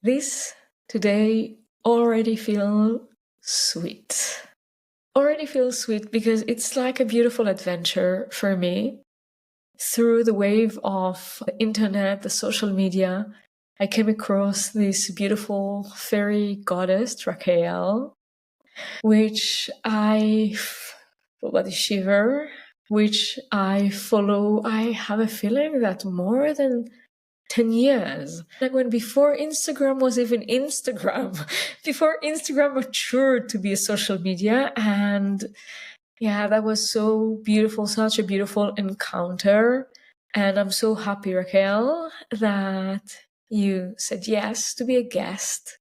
This today already feels sweet. Already feels sweet because it's like a beautiful adventure for me. Through the wave of the internet, the social media, I came across this beautiful fairy goddess, Rakai'el, which I body shiver, which I follow. I have a feeling that more than 10 years. Like when before Instagram was even Instagram, before Instagram matured to be a social media. And yeah, that was so beautiful, such a beautiful encounter. And I'm so happy, Raquel, that you said yes to be a guest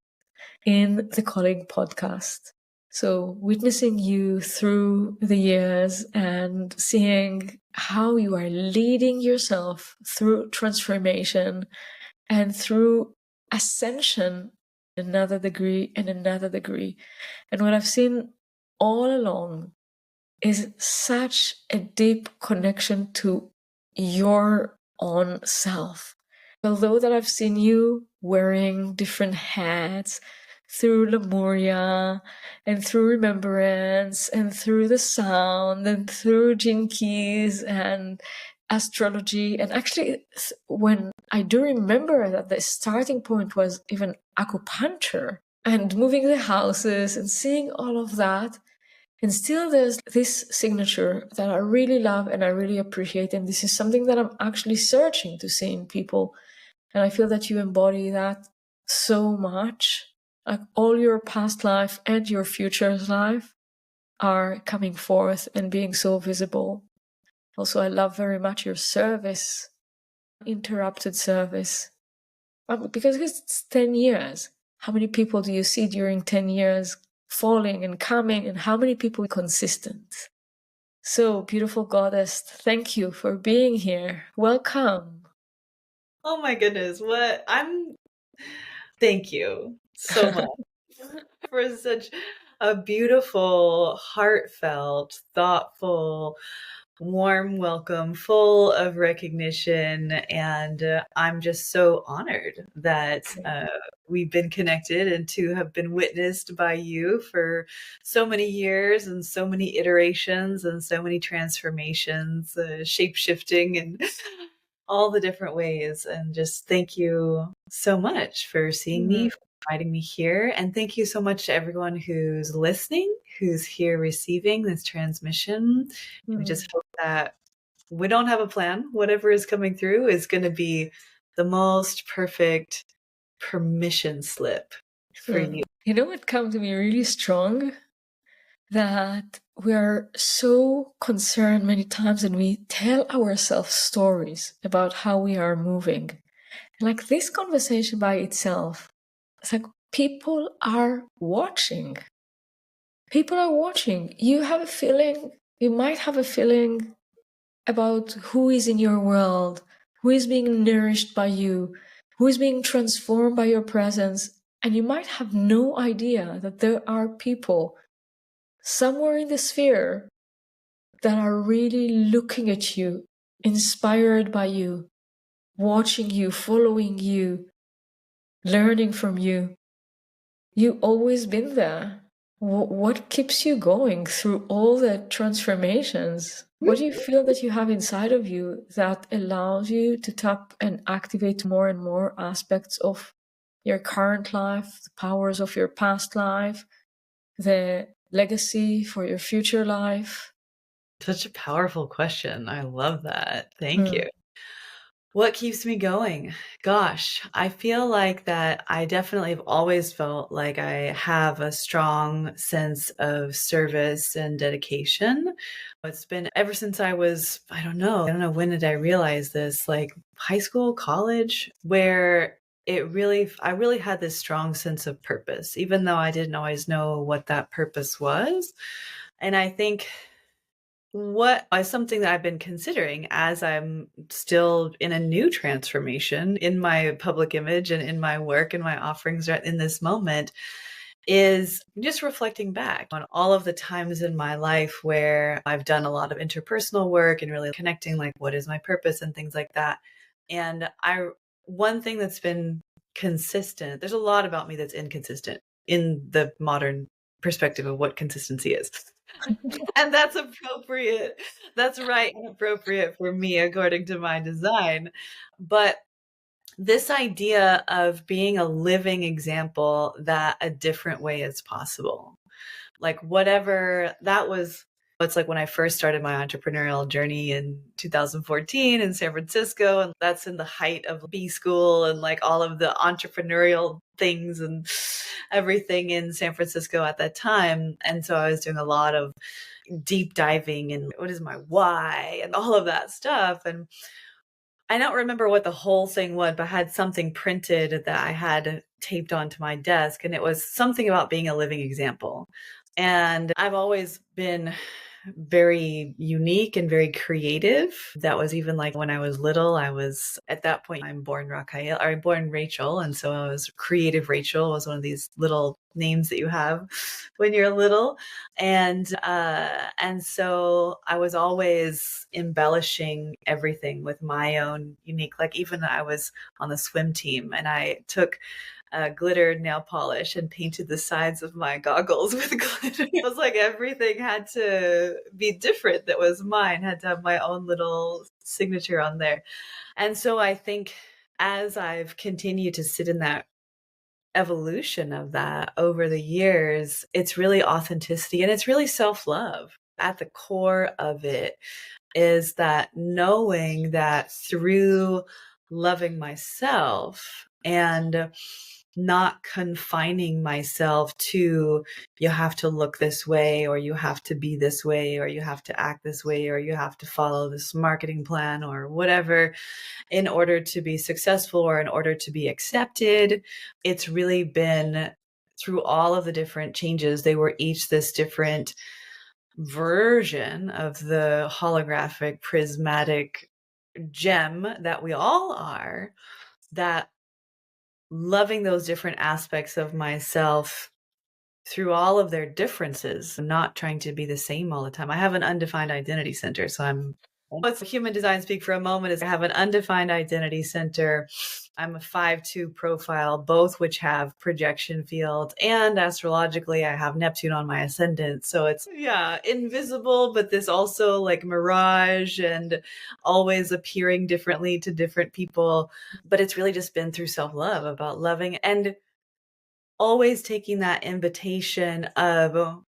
in the Calling podcast. So witnessing you through the years and seeing how you are leading yourself through transformation and through ascension, another degree and another degree. And what I've seen all along is such a deep connection to your own self. Although that I've seen you wearing different hats through Lemuria and through remembrance and through the sound and through gene keys and astrology. And actually, when I do remember that the starting point was even acupuncture and moving the houses and seeing all of that. And still there's this signature that I really love and I really appreciate. And this is something that I'm actually searching to see in people. And I feel that you embody that so much. Like all your past life and your future's life are coming forth and being so visible. Also, I love very much your service, interrupted service. Because it's 10 years. How many people do you see during 10 years falling and coming, and how many people consistent? So, beautiful goddess, thank you for being here. Welcome. Oh my goodness, thank you so much for such a beautiful, heartfelt, thoughtful, warm welcome, full of recognition. And I'm just so honored that we've been connected and to have been witnessed by you for so many years and so many iterations and so many transformations, shape-shifting and all the different ways. And just thank you so much for seeing me, for inviting me here. And thank you so much to everyone who's listening, who's here receiving this transmission. We just hope that we don't have a plan. Whatever is coming through is going to be the most perfect permission slip for you. You know what comes to me really strong? That we are so concerned many times and we tell ourselves stories about how we are moving. Like this conversation by itself, it's like people are watching. People are watching. You have a feeling, you might have a feeling about who is in your world, who is being nourished by you, who is being transformed by your presence. And you might have no idea that there are people somewhere in the sphere that are really looking at you, inspired by you, watching you, following you, learning from you. You've always been there. What keeps you going through all the transformations? What do you feel that you have inside of you that allows you to tap and activate more and more aspects of your current life, the powers of your past life, the legacy for your future life? Such a powerful question. I love that. Thank you. What keeps me going? Gosh, I feel like that I definitely have always felt like I have a strong sense of service and dedication. It's been ever since I was, I don't know, when did I realize this? Like high school, college, where I really had this strong sense of purpose, even though I didn't always know what that purpose was. And I think what is something that I've been considering as I'm still in a new transformation in my public image and in my work and my offerings right in this moment is just reflecting back on all of the times in my life where I've done a lot of interpersonal work and really connecting, like, what is my purpose and things like that. And one thing that's been consistent. There's a lot about me that's inconsistent in the modern perspective of what consistency is. And that's appropriate. That's right and appropriate for me according to my design. But this idea of being a living example that a different way is possible. Like whatever that was, it's like when I first started my entrepreneurial journey in 2014 in San Francisco, and that's in the height of B school and like all of the entrepreneurial things and everything in San Francisco at that time. And so I was doing a lot of deep diving and what is my why and all of that stuff. And I don't remember what the whole thing was, but I had something printed that I had taped onto my desk, and it was something about being a living example. And I've always been very unique and very creative. That was even like when I was little, I was at that point, I'm born Rakai'el, or I'm born Rachel. And so I was creative Rachel was one of these little names that you have when you're little. And so I was always embellishing everything with my own unique, like even I was on the swim team and I took glitter nail polish and painted the sides of my goggles with glitter. It was like everything had to be different that was mine, had to have my own little signature on there. And so I think as I've continued to sit in that evolution of that over the years, it's really authenticity and it's really self-love. At the core of it is that knowing that through loving myself and not confining myself to you have to look this way or you have to be this way or you have to act this way or you have to follow this marketing plan or whatever in order to be successful or in order to be accepted. It's really been through all of the different changes. They were each this different version of the holographic prismatic gem that we all are, that loving those different aspects of myself through all of their differences, not trying to be the same all the time. I have an undefined identity center. So what's human design speak for a moment is I have an undefined identity center. I'm a 5-2 profile, both which have projection field, and astrologically I have Neptune on my ascendant. So it's invisible, but this also like mirage and always appearing differently to different people. But it's really just been through self-love, about loving and always taking that invitation of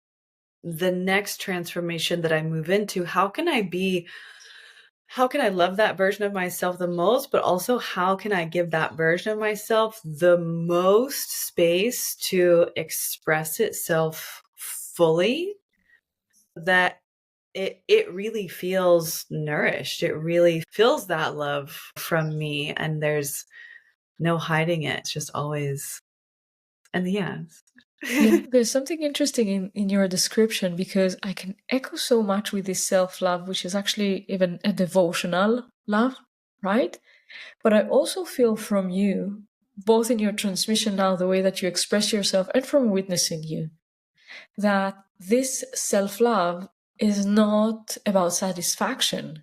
the next transformation that I move into. How can I love that version of myself the most, but also how can I give that version of myself the most space to express itself fully, that it really feels nourished. It really feels that love from me and there's no hiding it. It's just always, and yes. Yeah, there's something interesting in your description because I can echo so much with this self-love, which is actually even a devotional love, right? But I also feel from you, both in your transmission now, the way that you express yourself, and from witnessing you, that this self-love is not about satisfaction.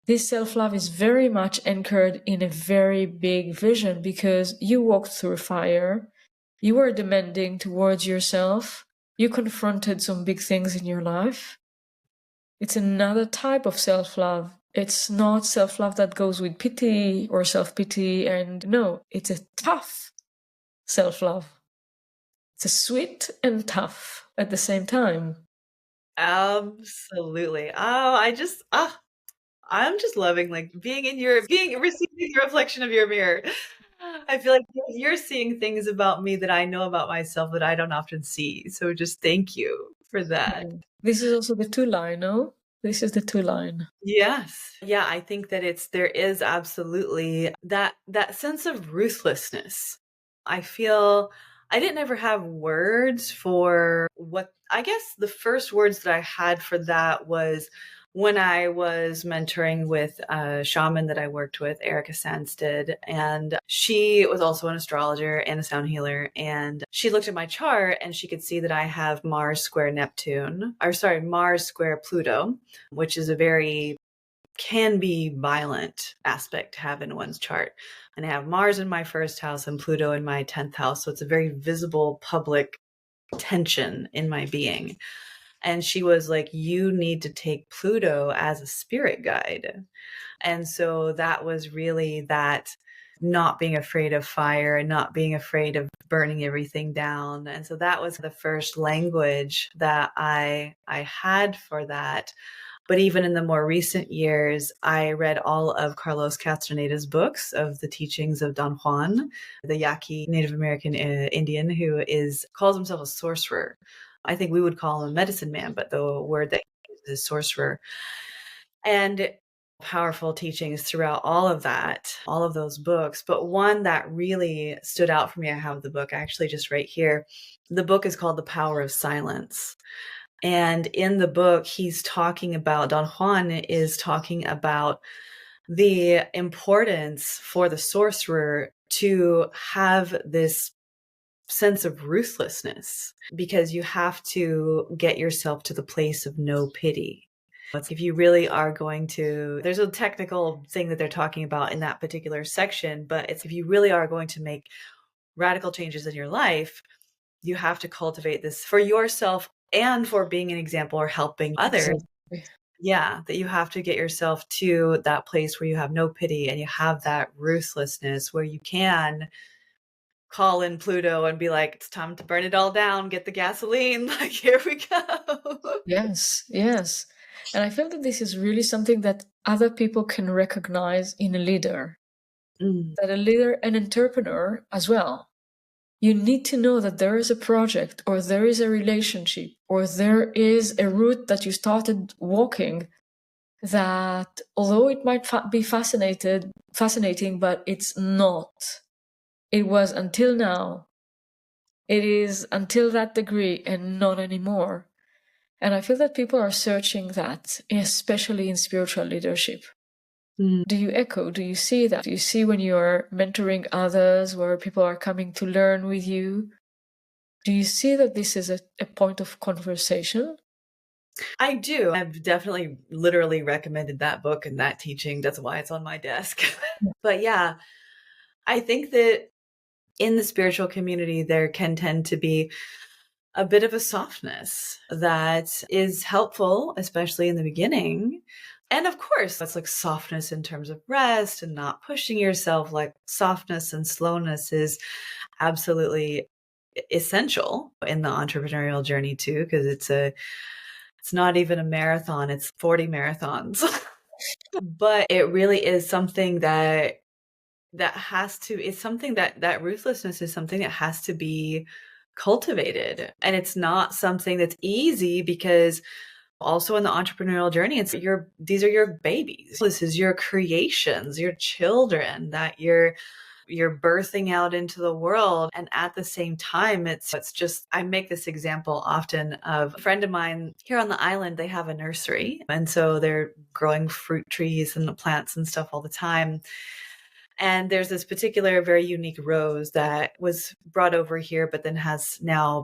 This self-love is very much anchored in a very big vision because you walked through fire. You were demanding towards yourself. You confronted some big things in your life. It's another type of self-love. It's not self-love that goes with pity or self-pity. And no, it's a tough self-love. It's a sweet and tough at the same time. Absolutely. I'm just loving like receiving the reflection of your mirror. I feel like you're seeing things about me that I know about myself that I don't often see. So just thank you for that. This is also the two line, no? This is the two line. Yes. Yeah, I think that there is absolutely that sense of ruthlessness. I feel I didn't ever have words for what, I guess the first words that I had for that was when I was mentoring with a shaman that I worked with, Erica Sandstead, and she was also an astrologer and a sound healer. And she looked at my chart and she could see that I have Mars square Pluto, which is a very can be violent aspect to have in one's chart. And I have Mars in my first house and Pluto in my 10th house. So it's a very visible public tension in my being. And she was like, you need to take Pluto as a spirit guide. And so that was really that not being afraid of fire and not being afraid of burning everything down. And so that was the first language that I had for that. But even in the more recent years, I read all of Carlos Castaneda's books of the teachings of Don Juan, the Yaqui Native American Indian who calls himself a sorcerer. I think we would call him a medicine man, but the word that he uses is sorcerer. And powerful teachings throughout all of that, all of those books. But one that really stood out for me, I have the book actually just right here. The book is called The Power of Silence. And in the book, he's talking about, Don Juan is talking about the importance for the sorcerer to have this sense of ruthlessness, because you have to get yourself to the place of no pity. If you really are going to, there's a technical thing that they're talking about in that particular section, but it's if you really are going to make radical changes in your life, you have to cultivate this for yourself and for being an example or helping others. Exactly. Yeah, that you have to get yourself to that place where you have no pity and you have that ruthlessness where you can call in Pluto and be like, it's time to burn it all down, get the gasoline, like, here we go. Yes, yes. And I feel that this is really something that other people can recognize in a leader, Mm, that a leader, an entrepreneur as well. You need to know that there is a project or there is a relationship or there is a route that you started walking that although it might be fascinating, but it's not. It was until now. It is until that degree and not anymore. And I feel that people are searching that, especially in spiritual leadership. mm. Do you echo? Do you see that? Do you see when you're mentoring others where people are coming to learn with you? Do you see that this is a point of conversation? I do. I've definitely literally recommended that book and that teaching. That's why it's on my desk. But yeah, I think that in the spiritual community, there can tend to be a bit of a softness that is helpful, especially in the beginning. And of course, that's like softness in terms of rest and not pushing yourself. Like softness and slowness is absolutely essential in the entrepreneurial journey too, because it's not even a marathon, it's 40 marathons. But it really is something that has to, it's something that ruthlessness is something that has to be cultivated. And it's not something that's easy, because also in the entrepreneurial journey, these are your babies. This is your creations, your children that you're birthing out into the world. And at the same time, it's just, I make this example often of a friend of mine here on the island. They have a nursery. And so they're growing fruit trees and plants and stuff all the time. And there's this particular very unique rose that was brought over here, but then has now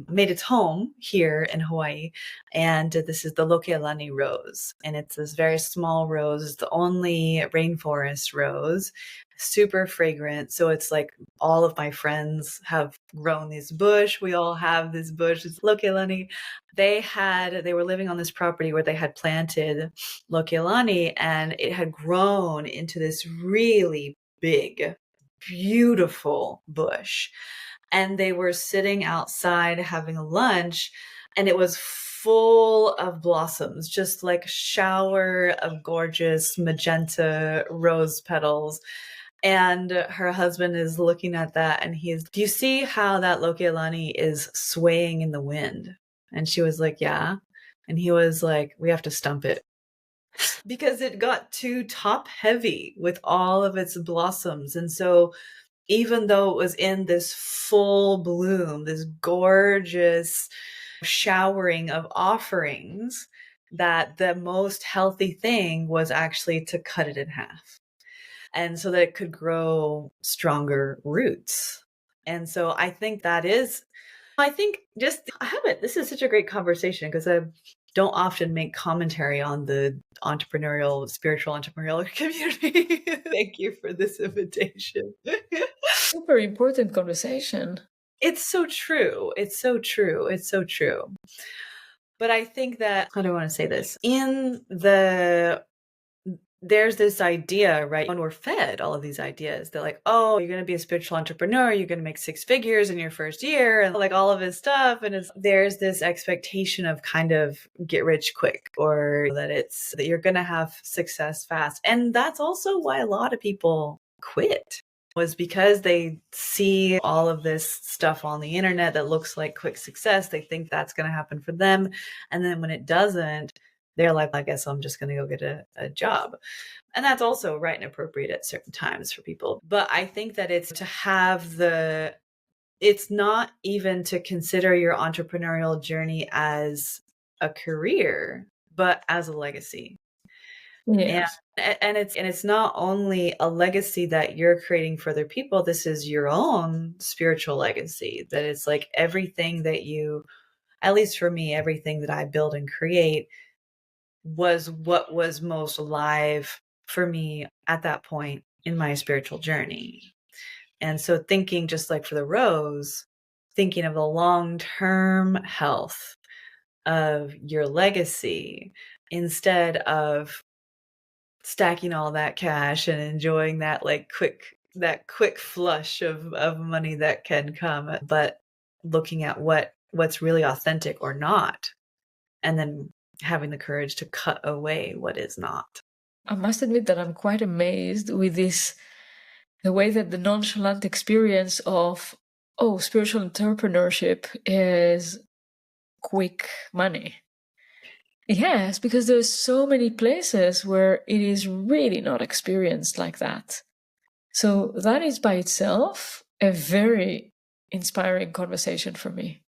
made its home here in Hawaii. And this is the Loke'elani rose. And it's this very small rose. It's the only rainforest rose, super fragrant. So it's like all of my friends have grown this bush. We all have this bush. It's Loke'elani. They were living on this property where they had planted Loke'elani, and it had grown into this really big, beautiful bush. And they were sitting outside having lunch, and it was full of blossoms, just like a shower of gorgeous magenta rose petals. And her husband is looking at that, and do you see how that Loke'elani is swaying in the wind? And she was like, yeah. And he was like, we have to stump it, because it got too top heavy with all of its blossoms. And so even though it was in this full bloom, this gorgeous showering of offerings, that the most healthy thing was actually to cut it in half, and so that it could grow stronger roots. And so I think just I have it. This is such a great conversation, because don't often make commentary on the spiritual entrepreneurial community. Thank you for this invitation. Super important conversation. It's so true. It's so true. It's so true. But I think that, how do I want to say this? There's this idea, right? When we're fed all of these ideas, they're like, oh, you're going to be a spiritual entrepreneur. You're going to make 6 figures in your first year and like all of this stuff. And there's this expectation of kind of get rich quick, or that you're going to have success fast. And that's also why a lot of people quit, was because they see all of this stuff on the internet that looks like quick success. They think that's going to happen for them. And then when it doesn't, they're like, I guess I'm just going to go get a job. And that's also right and appropriate at certain times for people. But I think that it's not even to consider your entrepreneurial journey as a career, but as a legacy. Yes. And it's not only a legacy that you're creating for other people. This is your own spiritual legacy, that it's like everything that at least for me, everything that I build and create was what was most alive for me at that point in my spiritual journey. And so thinking, just like for the rose, thinking of the long-term health of your legacy instead of stacking all that cash and enjoying that quick flush of money that can come, but looking at what's really authentic or not, and then having the courage to cut away what is not. I must admit that I'm quite amazed with the way that the nonchalant experience of, spiritual entrepreneurship is quick money. Yes, because there's so many places where it is really not experienced like that. So that is by itself a very inspiring conversation for me.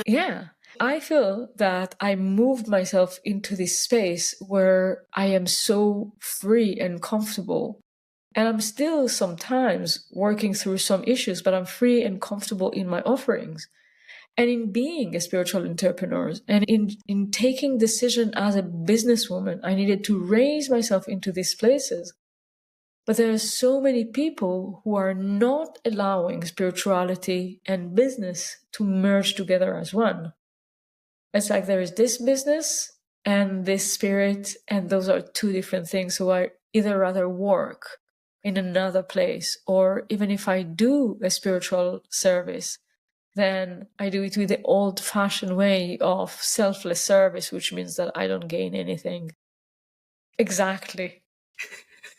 Yeah. I feel that I moved myself into this space where I am so free and comfortable. And I'm still sometimes working through some issues, but I'm free and comfortable in my offerings. And in being a spiritual entrepreneur and in taking decision as a businesswoman, I needed to raise myself into these places. But there are so many people who are not allowing spirituality and business to merge together as one. It's like there is this business and this spirit, and those are two different things. So I either rather work in another place, or even if I do a spiritual service, then I do it with the old-fashioned way of selfless service, which means that I don't gain anything. Exactly.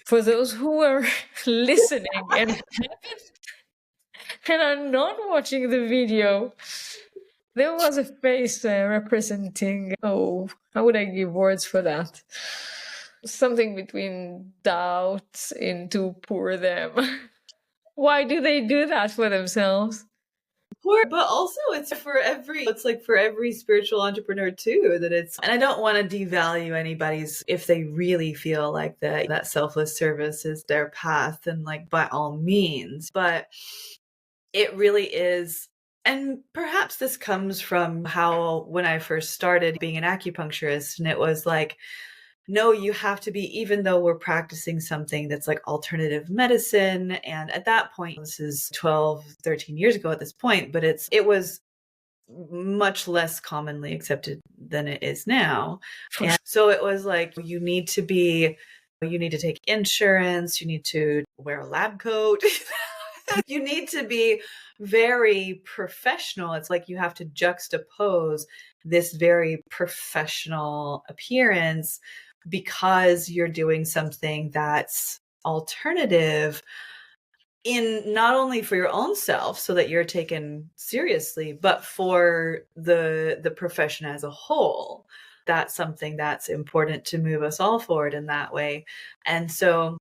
For those who are listening and are not watching the video, there was a face representing, how would I give words for that? Something between doubt into poor them. Why do they do that for themselves? But also it's like for every spiritual entrepreneur too, and I don't want to devalue anybody's, if they really feel like that selfless service is their path, and like by all means, but it really is. And perhaps this comes from how, when I first started being an acupuncturist, and it was like, no, you have to be, even though we're practicing something that's like alternative medicine. And at that point, this is 12, 13 years ago at this point, but it was much less commonly accepted than it is now. And so it was like, you need to take insurance, you need to wear a lab coat. You need to be very professional. It's like you have to juxtapose this very professional appearance because you're doing something that's alternative, in not only for your own self so that you're taken seriously, but for the profession as a whole. That's something that's important to move us all forward in that way. And so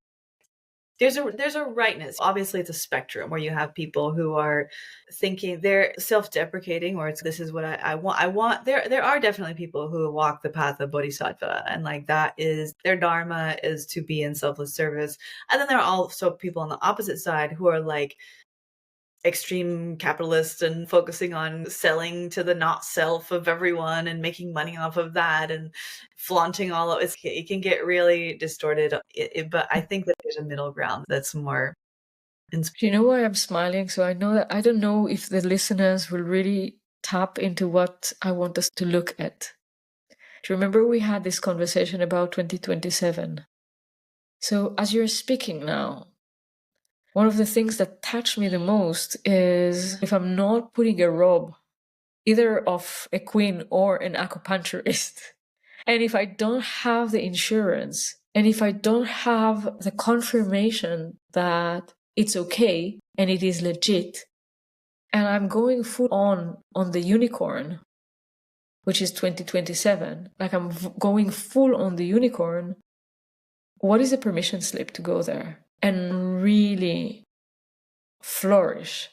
there's a rightness. Obviously, it's a spectrum where you have people who are thinking they're self-deprecating, or this is what I want. I want. There are definitely people who walk the path of bodhisattva, and like that is their dharma, is to be in selfless service. And then there are also people on the opposite side who are like, extreme capitalist and focusing on selling to the not self of everyone and making money off of that and flaunting all of it can get really distorted. But I think that there's a middle ground that's more You know why I'm smiling? So I know that I don't know if the listeners will really tap into what I want us to look at. Do you remember we had this conversation about 2027? So as you're speaking now, one of the things that touch me the most is if I'm not putting a robe, either of a queen or an acupuncturist, and if I don't have the insurance, and if I don't have the confirmation that it's okay and it is legit, and I'm going full on the unicorn, which is 2027, like I'm going full on the unicorn, what is the permission slip to go there and really flourish?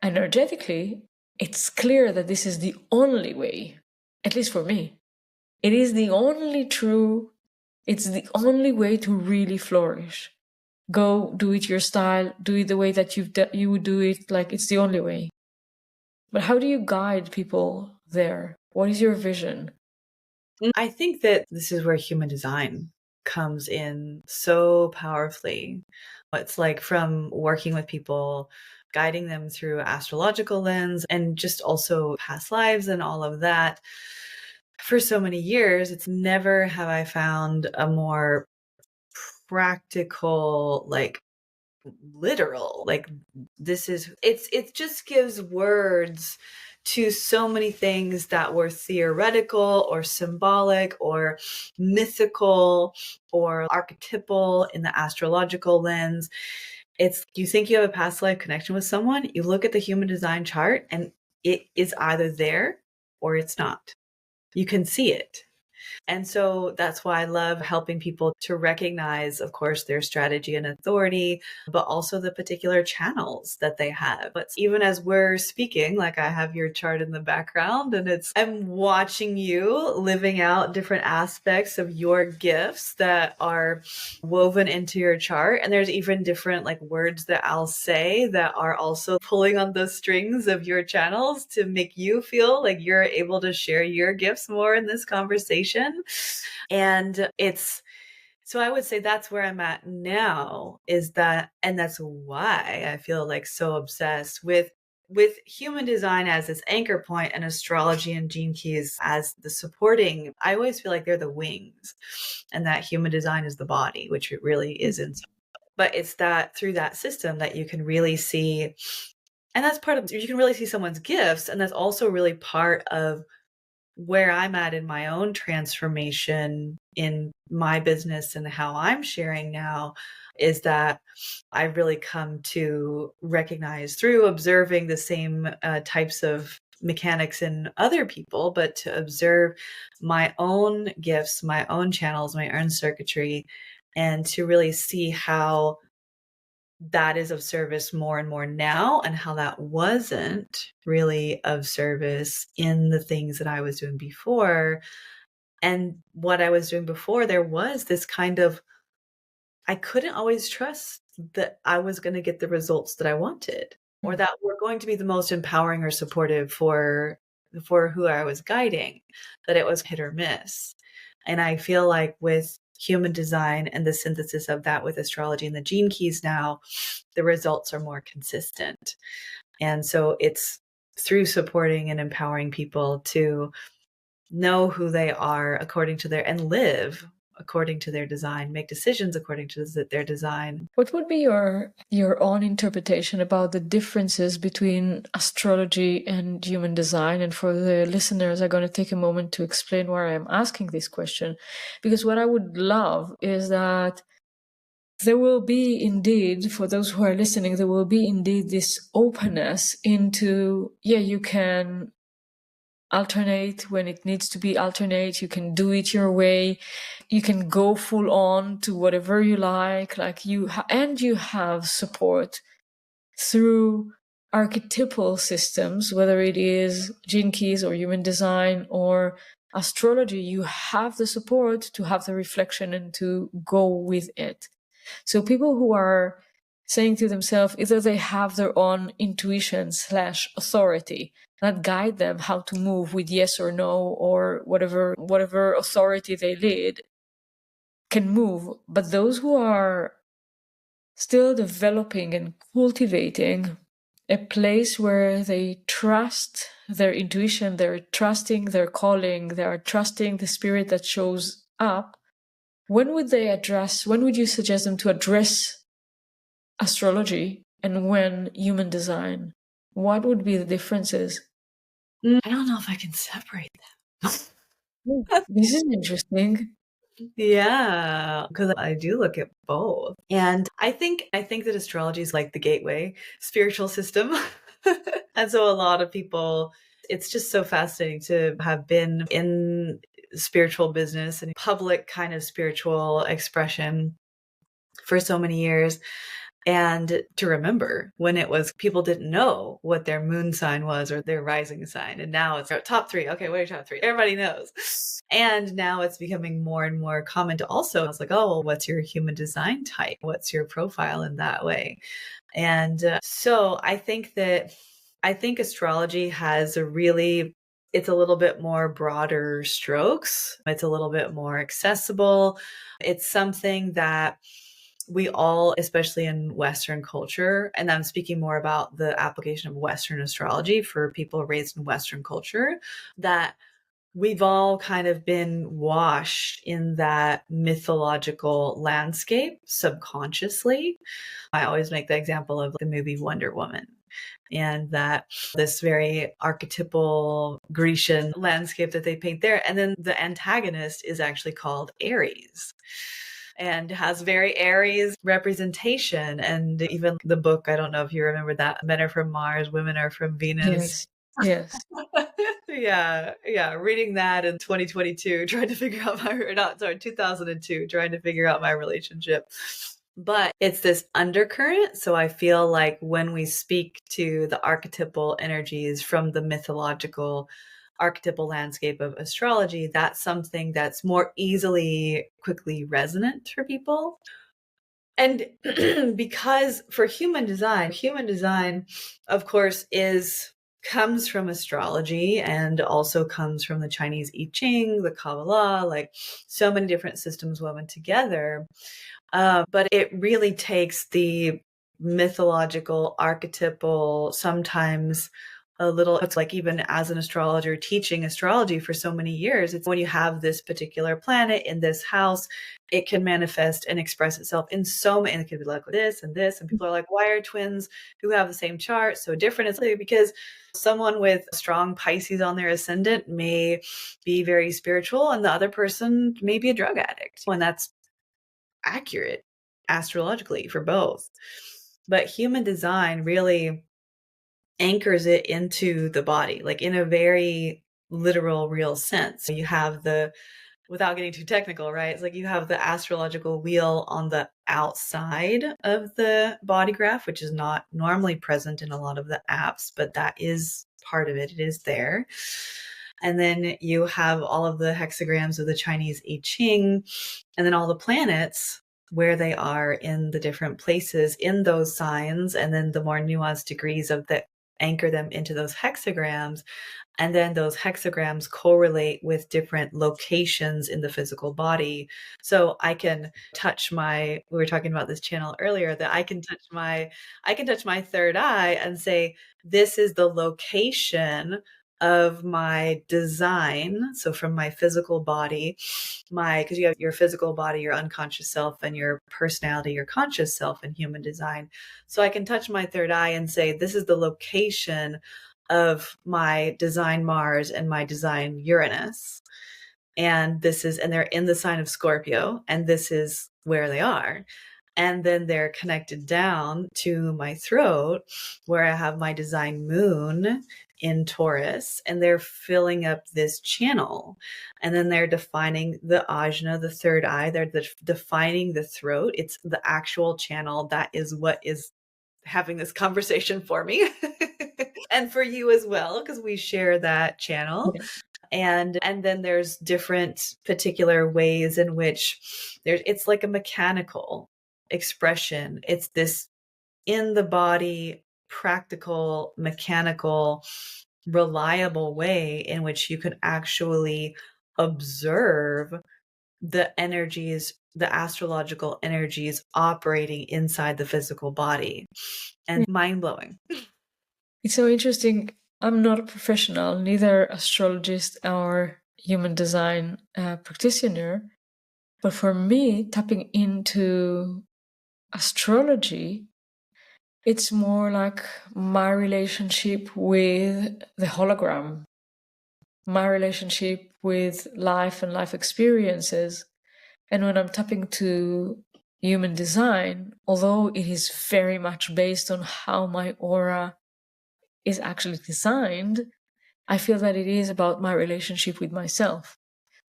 Energetically, it's clear that this is the only way, at least for me. It is the only true, it's the only way to really flourish. Go do it your style, do it the way that you would do it, like it's the only way. But how do you guide people there? What is your vision? I think that this is where human design comes in so powerfully. It's like from working with people, guiding them through astrological lens and just also past lives and all of that. For so many years, it's never have I found a more practical, like literal, like this is it just gives words to so many things that were theoretical or symbolic or mythical or archetypal in the astrological lens. It's you think you have a past life connection with someone, you look at the human design chart and it is either there or it's not. You can see it. And so that's why I love helping people to recognize, of course, their strategy and authority, but also the particular channels that they have. But even as we're speaking, like I have your chart in the background and I'm watching you living out different aspects of your gifts that are woven into your chart. And there's even different like words that I'll say that are also pulling on the strings of your channels to make you feel like you're able to share your gifts more in this conversation. And so I would say that's where I'm at now, is that, and that's why I feel like so obsessed with human design as its anchor point and astrology and gene keys as the supporting. I always feel like they're the wings and that human design is the body, which it really isn't. But it's that through that system that you can really see, and that's part of, you can really see someone's gifts. And that's also really part of where I'm at in my own transformation in my business and how I'm sharing now, is that I've really come to recognize through observing the same types of mechanics in other people, but to observe my own gifts, my own channels, my own circuitry, and to really see how that is of service more and more now, and how that wasn't really of service in the things that I was doing before. And what I was doing before, there was this kind of, I couldn't always trust that I was going to get the results that I wanted, or that were going to be the most empowering or supportive for who I was guiding, that it was hit or miss. And I feel like with human design and the synthesis of that with astrology and the gene keys now, the results are more consistent. And so it's through supporting and empowering people to know who they are according to their, and live according to their design, make decisions according to their design. What would be your own interpretation about the differences between astrology and human design? And for the listeners, I'm going to take a moment to explain why I'm asking this question, because what I would love is that there will be indeed, for those who are listening, there will be indeed this openness into, yeah, you can alternate when it needs to be alternate. You can do it your way. You can go full on to whatever you like and you have support through archetypal systems, whether it is gene keys or human design or astrology. You have the support to have the reflection and to go with it. So people who are saying to themselves either they have their own intuition / authority that guide them how to move with yes or no, or whatever authority they lead can move. But those who are still developing and cultivating a place where they trust their intuition, they're trusting their calling, they're trusting the spirit that shows up, when would you suggest them to address astrology and when human design? What would be the differences? I don't know if I can separate them. This is interesting. Yeah, because I do look at both. And I think that astrology is like the gateway spiritual system. And so a lot of people, it's just so fascinating to have been in spiritual business and public kind of spiritual expression for so many years. And to remember when it was people didn't know what their moon sign was or their rising sign. And now it's top 3. Okay, what are your top 3? Everybody knows. And now it's becoming more and more common to also, I was like, oh, well, what's your human design type? What's your profile in that way? And so I think astrology has it's a little bit more broader strokes. It's a little bit more accessible. It's something that we all, especially in Western culture, and I'm speaking more about the application of Western astrology for people raised in Western culture, that we've all kind of been washed in that mythological landscape subconsciously. I always make the example of the movie Wonder Woman, and that this very archetypal Grecian landscape that they paint there. And then the antagonist is actually called Aries and has very Aries representation. And even the book, I don't know if you remember that, Men Are From Mars, Women Are From Venus. Yes. Yeah. Reading that in 2022, trying to figure out 2002, trying to figure out my relationship. But it's this undercurrent. So I feel like when we speak to the archetypal energies from the mythological archetypal landscape of astrology, that's something that's more quickly resonant for people. And because for human design, of course, comes from astrology and also comes from the Chinese I Ching, the Kabbalah, like so many different systems woven together. But it really takes the mythological, archetypal, sometimes it's like even as an astrologer teaching astrology for so many years, it's when you have this particular planet in this house, it can manifest and express itself in so many, and it could be like this and this. And people are like, why are twins who have the same chart so different? It's like because someone with strong Pisces on their ascendant may be very spiritual and the other person may be a drug addict. And that's accurate astrologically for both. But human design really anchors it into the body, like in a very literal, real sense. So you have without getting too technical, right? It's like you have the astrological wheel on the outside of the body graph, which is not normally present in a lot of the apps, but that is part of it. It is there. And then you have all of the hexagrams of the Chinese I Ching, and then all the planets where they are in the different places in those signs, and then the more nuanced degrees of the anchor them into those hexagrams. And then those hexagrams correlate with different locations in the physical body. So I can touch we were talking about this channel earlier, that I can touch my third eye and say, this is the location of my design. So from my physical body, because you have your physical body, your unconscious self, and your personality, your conscious self in human design. So I can touch my third eye and say, this is the location of my design Mars and my design Uranus. And they're in the sign of Scorpio, and this is where they are. And then they're connected down to my throat, where I have my design moon in Taurus, and they're filling up this channel. And then they're defining the ajna, the third eye. They're defining the throat. It's the actual channel. That is what is having this conversation for me and for you as well, because we share that channel. And then there's different particular ways in which it's like a mechanical expression. It's this in the body, practical, mechanical, reliable way in which you can actually observe the energies, the astrological energies operating inside the physical body. And mind-blowing. It's so interesting. I'm not a professional, neither astrologist or human design practitioner. But for me, tapping into astrology, it's more like my relationship with the hologram, my relationship with life and life experiences. And when I'm tapping to human design, although it is very much based on how my aura is actually designed, I feel that it is about my relationship with myself.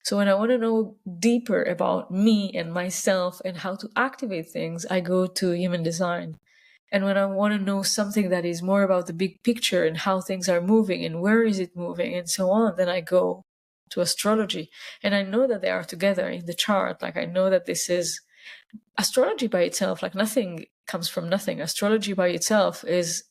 So when I want to know deeper about me and myself and how to activate things, I go to human design. And when I want to know something that is more about the big picture and how things are moving and where is it moving and so on, then I go to astrology. And I know that they are together in the chart. Like I know that this is astrology by itself, like nothing comes from nothing. Astrology by itself is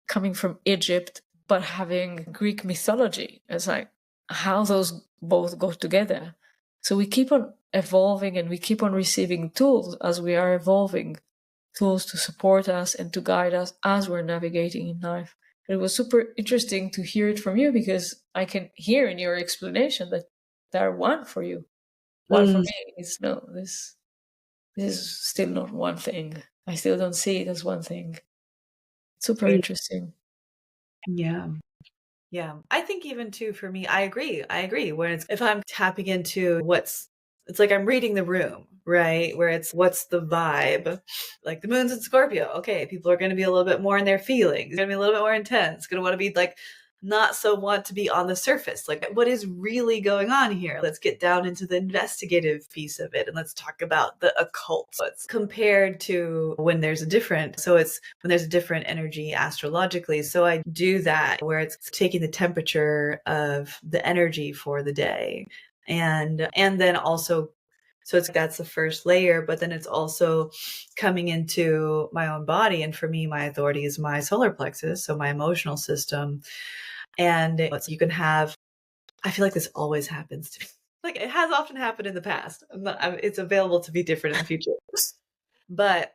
coming from Egypt, but having Greek mythology. It's like how those both go together. So we keep on evolving and we keep on receiving tools as we are evolving, tools to support us and to guide us as we're navigating in life. It was super interesting to hear it from you because I can hear in your explanation that they're one for you. While for me, it's no, this is still not one thing. I still don't see it as one thing. Super interesting. Yeah. Yeah. I think even too, for me, I agree. When if I'm tapping into it's like I'm reading the room, right? Where it's what's the vibe? Like the moon's in Scorpio. Okay, people are going to be a little bit more in their feelings. Going to be a little bit more intense. Going to want to be like not so want to be on the surface. Like what is really going on here? Let's get down into the investigative piece of it and let's talk about the occult. So it's compared to when there's a different energy astrologically. So I do that where it's taking the temperature of the energy for the day. And then also so that's the first layer, but then it's also coming into my own body. And for me, my authority is my solar plexus, so my emotional system. And you can have, I feel like this always happens to me. Like it has often happened in the past. It's available to be different in the future. But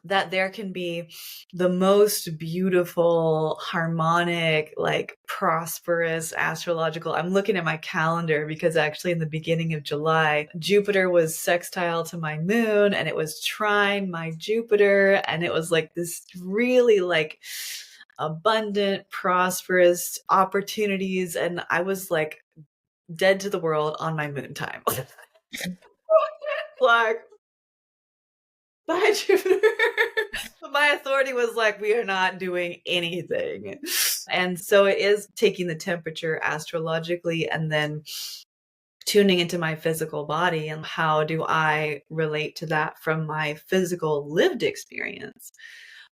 that there can be the most beautiful, harmonic, like prosperous astrological. I'm looking at my calendar because actually in the beginning of July, Jupiter was sextile to my moon and it was trine my Jupiter. And it was like this really like abundant, prosperous opportunities. And I was like dead to the world on my moon time. Like, by Jupiter. My authority was like, we are not doing anything. And so it is taking the temperature astrologically and then tuning into my physical body and how do I relate to that from my physical lived experience.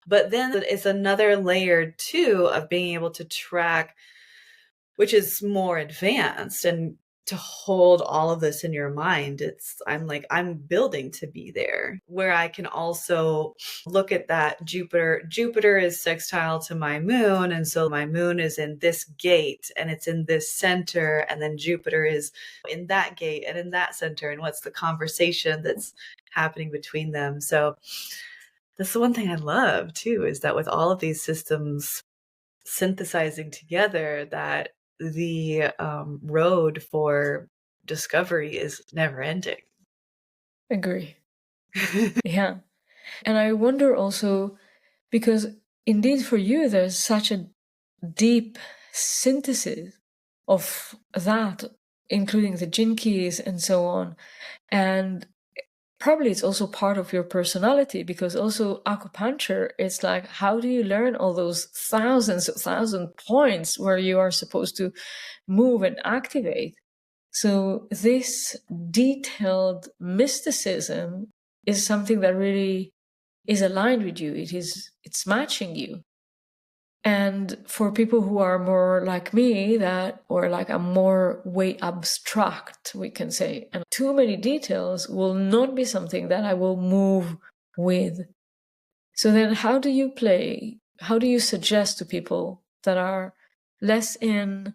But then it's another layer too of being able to track, which is more advanced, and to hold all of this in your mind. I'm building to be there where I can also look at that Jupiter is sextile to my moon. And so my moon is in this gate and it's in this center. And then Jupiter is in that gate and in that center. And what's the conversation that's happening between them? So that's the one thing I love too, is that with all of these systems synthesizing together, that the road for discovery is never ending. Agree. Yeah. And I wonder also, because indeed for you, there's such a deep synthesis of that, including the gene keys and so on. And probably it's also part of your personality, because also acupuncture, it's like, how do you learn all those thousands points where you are supposed to move and activate? So this detailed mysticism is something that really is aligned with you. It's matching you. And for people who are more like me, or like a more way abstract, we can say, and too many details will not be something that I will move with. So then how do you suggest to people that are less in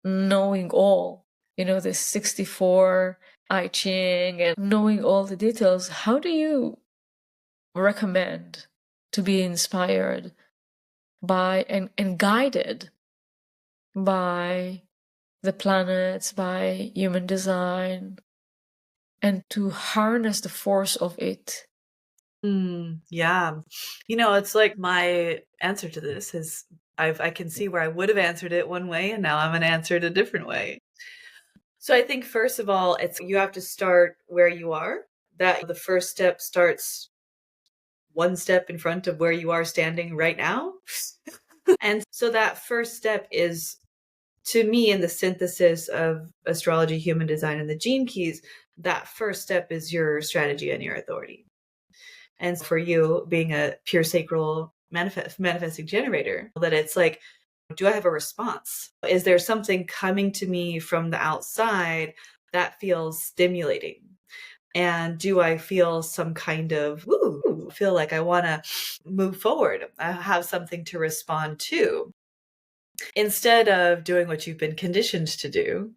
knowing all, this 64 I Ching and knowing all the details, how do you recommend to be inspired by and guided by the planets, by human design, and to harness the force of it? Yeah. It's like my answer to this is I can see where I would have answered it one way and now I'm going to answer it a different way. So I think first of all, you have to start where you are. That the first step starts one step in front of where you are standing right now. And so that first step is, to me, in the synthesis of astrology, human design, and the gene keys, that first step is your strategy and your authority. And for you, being a pure sacral manifesting generator, that it's like, do I have a response? Is there something coming to me from the outside that feels stimulating? And do I feel some kind of, feel like I want to move forward? I have something to respond to. Instead of doing what you've been conditioned to do,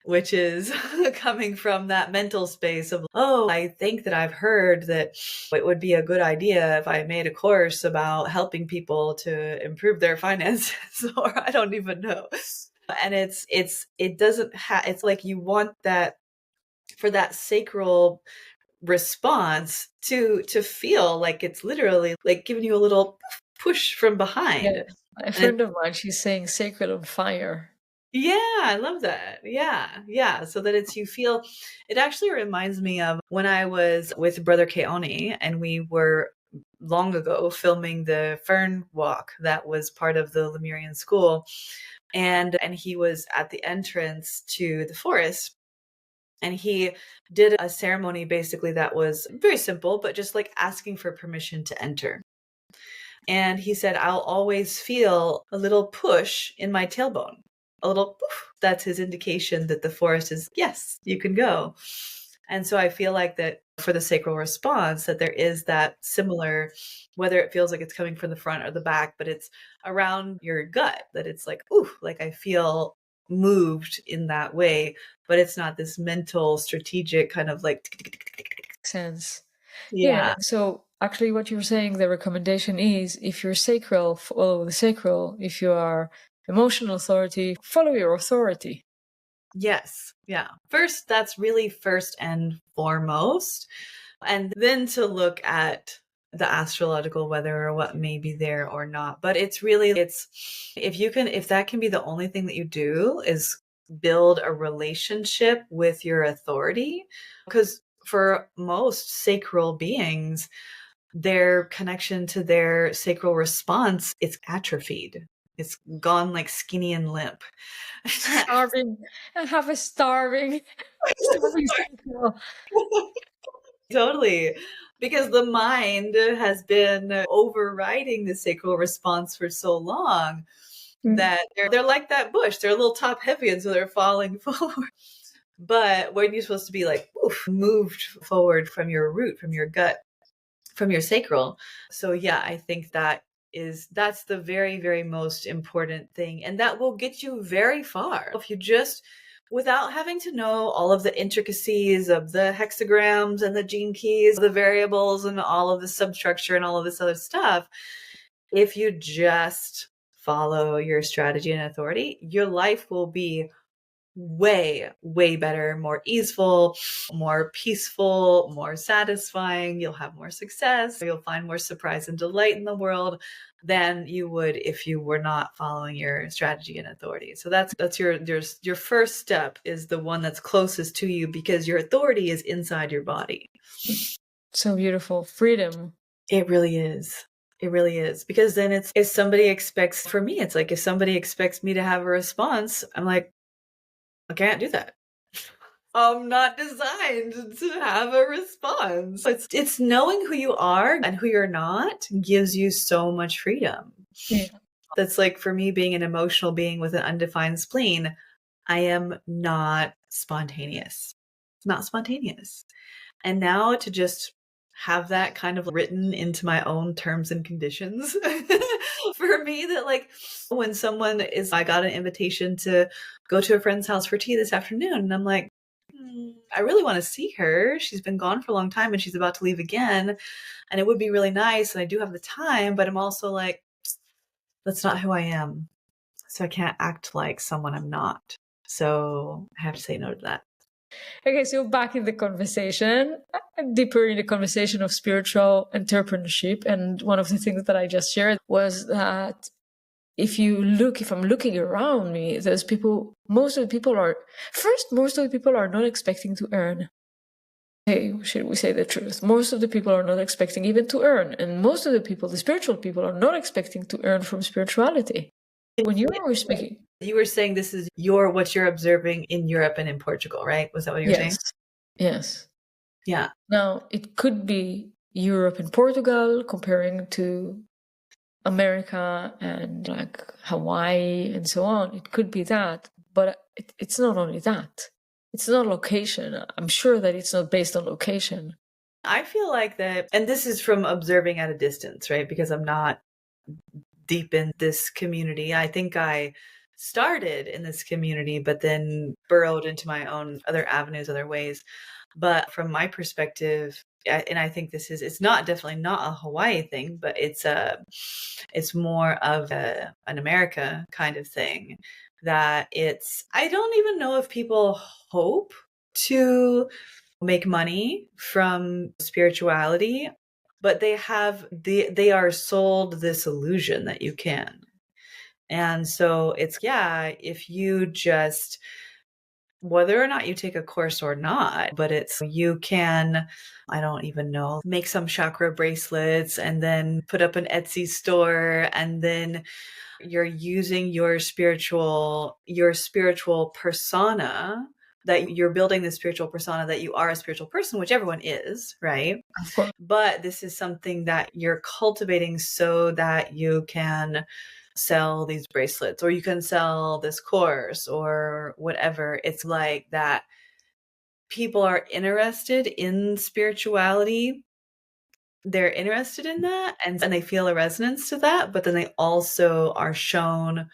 which is coming from that mental space of, oh, I think that I've heard that it would be a good idea if I made a course about helping people to improve their finances, or I don't even know. And it's like you want that, for that sacral response to feel like it's literally like giving you a little push from behind. Yeah, a And friend of mine, she's saying sacred on fire. yeah, I love that. Yeah, yeah. So that you feel, it actually reminds me of when I was with Brother Keone and we were long ago filming the Fern Walk that was part of the Lemurian school. And he was at the entrance to the forest. And he did a ceremony basically that was very simple, but just like asking for permission to enter. And he said, I'll always feel a little push in my tailbone, a little poof. That's his indication that the forest is, yes, you can go. And so I feel like that for the sacral response, that there is that similar, whether it feels like it's coming from the front or the back, but it's around your gut, that it's like, ooh, like I feel moved in that way, but it's not this mental, strategic kind of like Sense. yeah. Yeah, so actually what you're saying, the recommendation is if you're sacral, follow the sacral. If you are emotional authority, follow your authority. Yes. Yeah. First, that's really first and foremost. And then to look at the astrological weather or what may be there or not. But it's if that can be the only thing that you do is build a relationship with your authority, because for most sacral beings, their connection to their sacral response, it's atrophied. It's gone like skinny and limp. Starving. I have a starving sacral. Totally. Because the mind has been overriding the sacral response for so long that they're like that bush. They're a little top heavy, and so they're falling forward. But when you're supposed to be like, oof, moved forward from your root, from your gut, from your sacral. So yeah, I think that's the very, very most important thing. And that will get you very far. If you just, without having to know all of the intricacies of the hexagrams and the gene keys, the variables and all of the substructure and all of this other stuff, if you just follow your strategy and authority, your life will be way, way better, more easeful, more peaceful, more satisfying. You'll have more success. You'll find more surprise and delight in the world than you would if you were not following your strategy and authority. So that's your first step, is the one that's closest to you, because your authority is inside your body. So beautiful. Freedom. It really is. It really is. Because then if somebody expects, for me, it's like if somebody expects me to have a response, I'm like, I can't do that. I'm not designed to have a response. It's knowing who you are and who you're not gives you so much freedom. Yeah. That's like, for me, being an emotional being with an undefined spleen, I am not spontaneous. Not spontaneous. And now to just have that kind of written into my own terms and conditions for me, that like when someone is, I got an invitation to go to a friend's house for tea this afternoon, and I'm like, I really want to see her. She's been gone for a long time and she's about to leave again. And it would be really nice. And I do have the time, but I'm also like, that's not who I am. So I can't act like someone I'm not. So I have to say no to that. Okay, so back in the conversation, deeper in the conversation of spiritual entrepreneurship. And one of the things that I just shared was that if I'm looking around me, there's people, most of the people are not expecting to earn. Hey, should we say the truth? Most of the people are not expecting even to earn. And most of the people, the spiritual people, are not expecting to earn from spirituality. When you were speaking, you were saying this is what you're observing in Europe and in Portugal, right? Was that what you were saying? Yes. Yeah. Now, it could be Europe and Portugal comparing to America and like Hawaii and so on. It could be that, but it's not only that. It's not location. I'm sure that it's not based on location. I feel like that, and this is from observing at a distance, right? Because I'm not deep in this community. I think I started in this community, but then burrowed into my own other avenues, other ways. But from my perspective, and I think it's definitely not a Hawaii thing, but it's more of an America kind of thing. That I don't even know if people hope to make money from spirituality, but they are sold this illusion that you can. And so it's, if you just, whether or not you take a course or not, but you can, I don't even know, make some chakra bracelets and then put up an Etsy store, and then you're using your spiritual persona, that you're building the spiritual persona that you are a spiritual person, which everyone is, right? Of course. But this is something that you're cultivating so that you can sell these bracelets, or you can sell this course or whatever. It's like that people are interested in spirituality. They're interested in that, and they feel a resonance to that, but then they also are shown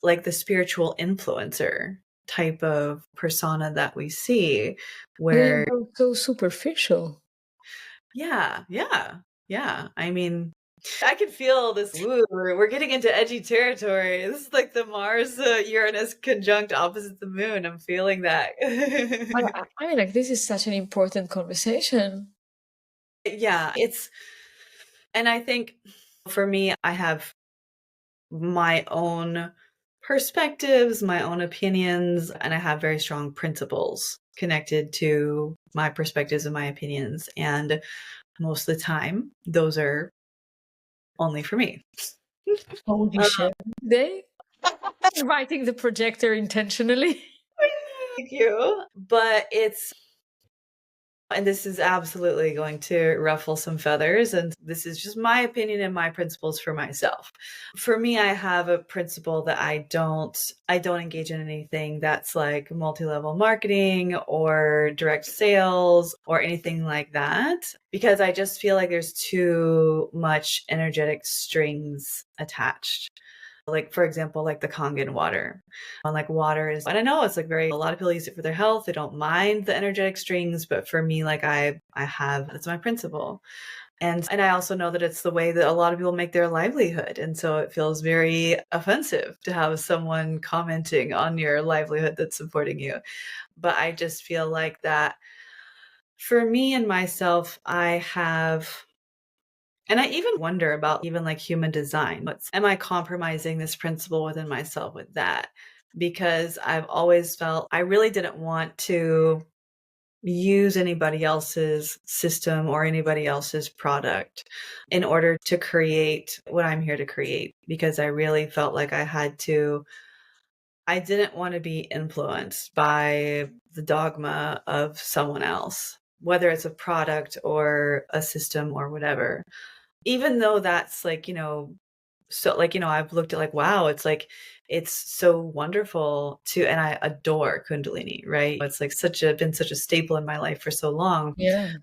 like the spiritual influencer type of persona that we see, where so superficial. yeah. I mean, I can feel this. Woo, we're getting into edgy territory. This is like the Mars Uranus conjunct opposite the moon. I'm feeling that. I mean, like, this is such an important conversation. Yeah, and I think for me, I have my own perspectives, my own opinions, and I have very strong principles connected to my perspectives and my opinions. And most of the time, those are only for me. Holy shit. They inviting the projector intentionally. Thank you. But and this is absolutely going to ruffle some feathers, and this is just my opinion and my principles for myself. For me, I have a principle that I don't engage in anything that's like multi-level marketing or direct sales or anything like that, because I just feel like there's too much energetic strings attached. Like, for example, like the Kangen water. And like water is, and I know it's like a lot of people use it for their health. They don't mind the energetic strings, but for me, like that's my principle. And I also know that it's the way that a lot of people make their livelihood. And so it feels very offensive to have someone commenting on your livelihood that's supporting you. But I just feel like that for me and myself, and I even wonder about even like human design. Am I compromising this principle within myself with that? Because I've always felt I really didn't want to use anybody else's system or anybody else's product in order to create what I'm here to create, because I really felt like I didn't want to be influenced by the dogma of someone else, whether it's a product or a system or whatever. Even though that's like, so like, I've looked at like, wow, it's like, it's so wonderful and I adore Kundalini, right? It's like been such a staple in my life for so long. Yeah.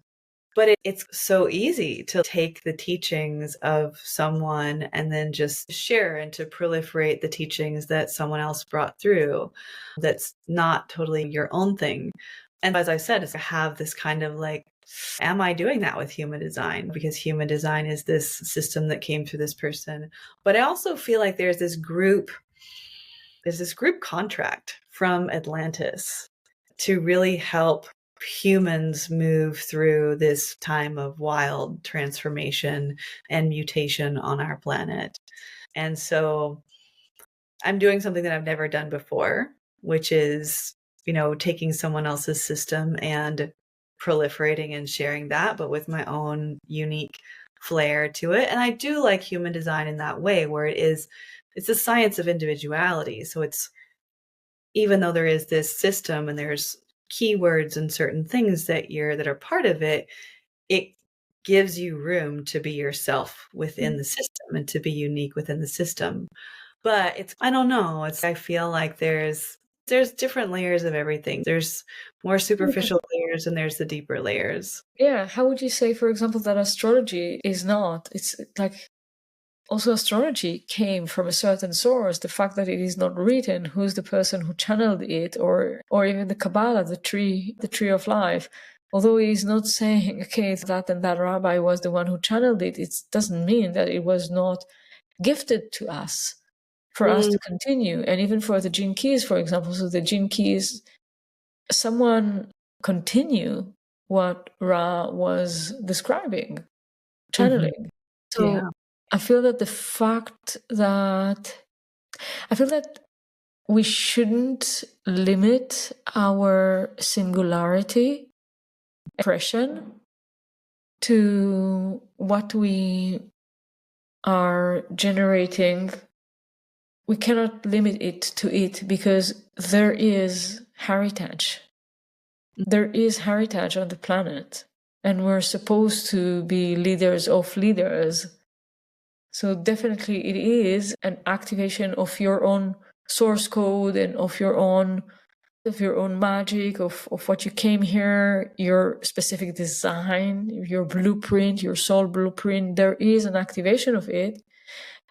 But it's so easy to take the teachings of someone and then just share and to proliferate the teachings that someone else brought through that's not totally your own thing. And as I said, is to have this kind of like, am I doing that with human design? Because human design is this system that came through this person. But I also feel like there's this group contract from Atlantis to really help humans move through this time of wild transformation and mutation on our planet. And so I'm doing something that I've never done before, which is, taking someone else's system and proliferating and sharing that, but with my own unique flair to it. And I do like human design in that way, where it's a science of individuality. So it's, even though there is this system and there's keywords and certain things that are part of it, it gives you room to be yourself within the system and to be unique within the system. But I don't know, I feel like there's different layers of everything. There's more superficial layers and there's the deeper layers. Yeah, how would you say, for example, that astrology is not? It's like also astrology came from a certain source. The fact that it is not written, who's the person who channeled it, or even the Kabbalah, the tree of life. Although he is not saying, okay, that and that rabbi was the one who channeled it, it doesn't mean that it was not gifted to us for us to continue. And even for the gene keys, for example, so the gene keys, someone continue what Ra was describing, channeling. So I feel that we shouldn't limit our singularity expression to what we are generating. We cannot limit it to it because there is heritage. There is heritage on the planet, and we're supposed to be leaders of leaders. So definitely it is an activation of your own source code and of your own magic, of what you came here, your specific design, your blueprint, your soul blueprint. There is an activation of it,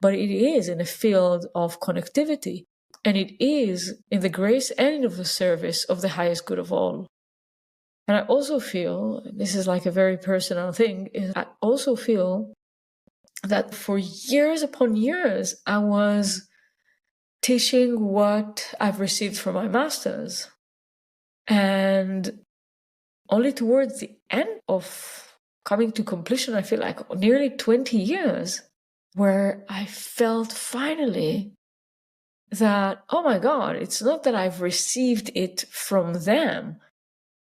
but it is in a field of connectivity, and it is in the grace and of the service of the highest good of all. And I also feel, this is like a very personal thing, I also feel that for years upon years, I was teaching what I've received from my masters. And only towards the end of coming to completion, I feel like nearly 20 years, where I felt finally that, oh my God, it's not that I've received it from them.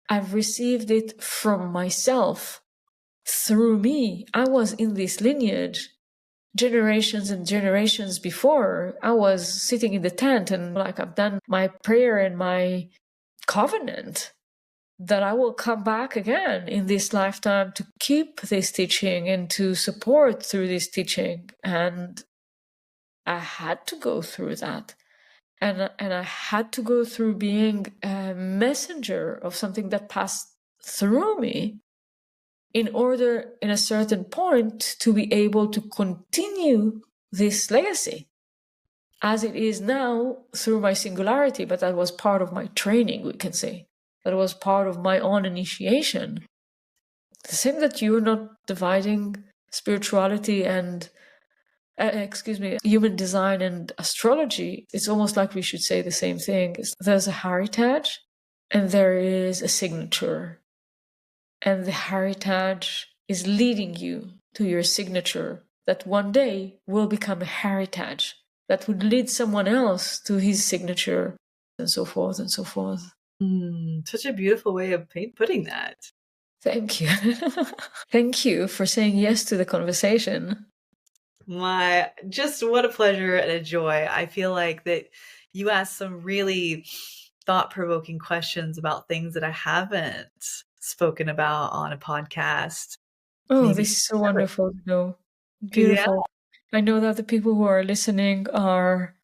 I've received it from myself through me. I was in this lineage generations and generations before. I was sitting in the tent and like I've done my prayer and my covenant that I will come back again in this lifetime to keep this teaching and to support through this teaching. And I had to go through that. And I had to go through being a messenger of something that passed through me in order, in a certain point, to be able to continue this legacy as it is now through my singularity. But that was part of my training, we can say. That was part of my own initiation. The same that you're not dividing spirituality and human design and astrology, it's almost like we should say the same thing. There's a heritage and there is a signature. And the heritage is leading you to your signature that one day will become a heritage that would lead someone else to his signature, and so forth and so forth. Such a beautiful way of putting that. Thank you. Thank you for saying yes to the conversation. Just what a pleasure and a joy. I feel like that you asked some really thought-provoking questions about things that I haven't spoken about on a podcast. Oh, this is so wonderful. No, beautiful. Yeah. I know that the people who are listening are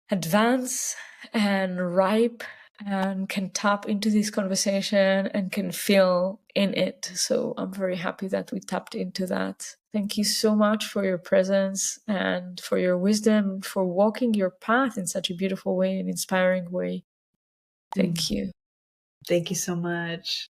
advanced and ripe and can tap into this conversation and can feel in it. So I'm very happy that we tapped into that. Thank you so much for your presence and for your wisdom, for walking your path in such a beautiful way and inspiring way. Thank you. Thank you so much.